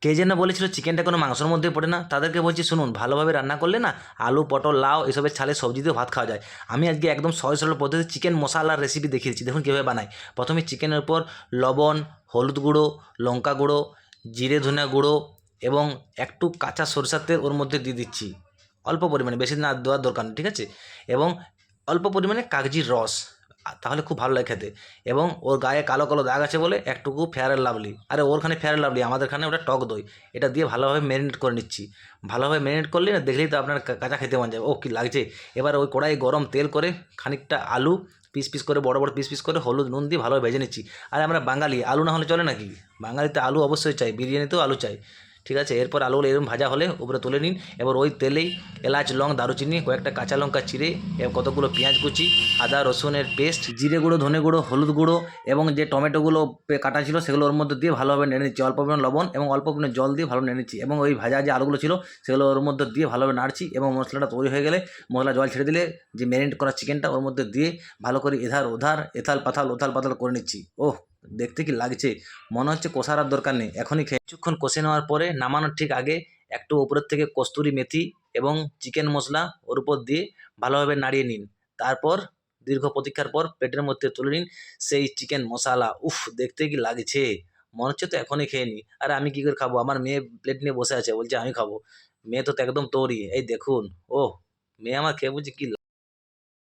কে যেন বলেছিল চিকেনটা কোনো মাংসের মধ্যে পড়ে না, তাদেরকে বলছি শুনুন, ভালোভাবে রান্না করলে না আলু পটল লাউ এসবের ছালে সবজি দিয়েও ভাত খাওয়া যায়। আমি আজকে একদম সহজ সরল পদ্ধতি চিকেন মশলার রেসিপি দেখিয়েছি, দেখুন কীভাবে বানাই। প্রথমে চিকেনের উপর লবণ, হলুদ গুঁড়ো, লঙ্কা গুঁড়ো, জিরে ধনিয়া গুঁড়ো এবং একটু কাঁচা সরষের তেল ওর মধ্যে দিয়ে দিচ্ছি, অল্প পরিমাণে, বেশি না দেওয়ার দরকার নেই, ঠিক আছে। এবং অল্প পরিমাণে কাগজির রস, তাহলে খুব ভালো লাগে খেতে। এবং ওর গায়ে কালো কালো দাগ আছে বলে একটুকু ফেয়ার অ্যান্ড লাভলি, আরে ওরখানে ফেয়ার অ্যান্ড লাভলি, আমাদেরখানে ওটা টক দই। এটা দিয়ে ভালোভাবে ম্যারিনেট করে নিচ্ছি। ভালোভাবে ম্যারিনেট করলে না দেখলেই তো আপনার কাঁচা খেতে মন যাবে, ও কী লাগছে। এবার ওই কড়াই গরম তেল করে খানিকটা আলু পিস পিস করে, বড় বড় পিস পিস করে হলুদ নুন দিয়ে ভালোভাবে ভেজে নিচ্ছি। আর আমরা বাঙালি, আলু না হলে চলে নাকি? বাঙালিতে আলু অবশ্যই চাই, বিরিয়ানিতেও আলু চাই, ঠিক আছে। এরপর আলুগুলো এরকম ভাজা হলে উপরে তুলে নিন। এবার ওই তেলেই এলাচ লং দারুচিনি কয়েকটা কাঁচা লঙ্কা চিড়ে এবং কতগুলো পেঁয়াজ কুচি, আদা রসুনের পেস্ট, জিরে গুঁড়ো, ধনে গুঁড়ো, হলুদ গুঁড়ো এবং যে টমেটোগুলো কাটা ছিল সেগুলো ওর মধ্যে দিয়ে ভালোভাবে নেড়ে নিচ্ছি। অল্প পরিমাণ লবণ এবং অল্প পরিমাণ জল দিয়ে ভালো নেড়ে নিচ্ছি। এবং ওই ভাজা যে আলুগুলো ছিল সেগুলো ওর মধ্যে দিয়ে ভালোভাবে নাড়ছি। এবং মশলাটা তৈরি হয়ে গেলে, মশলা জল ছেড়ে দিলে যে ম্যারিনেট করা চিকেনটা ওর মধ্যে দিয়ে ভালো করে এধার ওধার ওথাল পাথাল করে নিচ্ছি। ওহ, দেখতে কি লাগছে, মনে হচ্ছে কষার আর দরকার নেই, এখনই খেয়ে। কিছুক্ষণ কষে নেওয়ার পরে নামানোর ঠিক আগে একটু উপরের থেকে কস্তুরি মেথি এবং চিকেন মশলা ওর উপর দিয়ে ভালোভাবে নাড়িয়ে নিন। তারপর দীর্ঘ প্রতীক্ষার পর প্লেটের মধ্যে তুলে নিন সেই চিকেন মশলা। উফ, দেখতে কি লাগছে, মনে হচ্ছে তো এখনই খেয়ে নিই। আরে আমি কী করে খাবো, আমার মেয়ে প্লেট নিয়ে বসে আছে, বলছে আমি খাবো। মেয়ে তো একদম তৈরি, এই দেখুন। ও, মেয়ে আমার খেয়ে বুঝি কি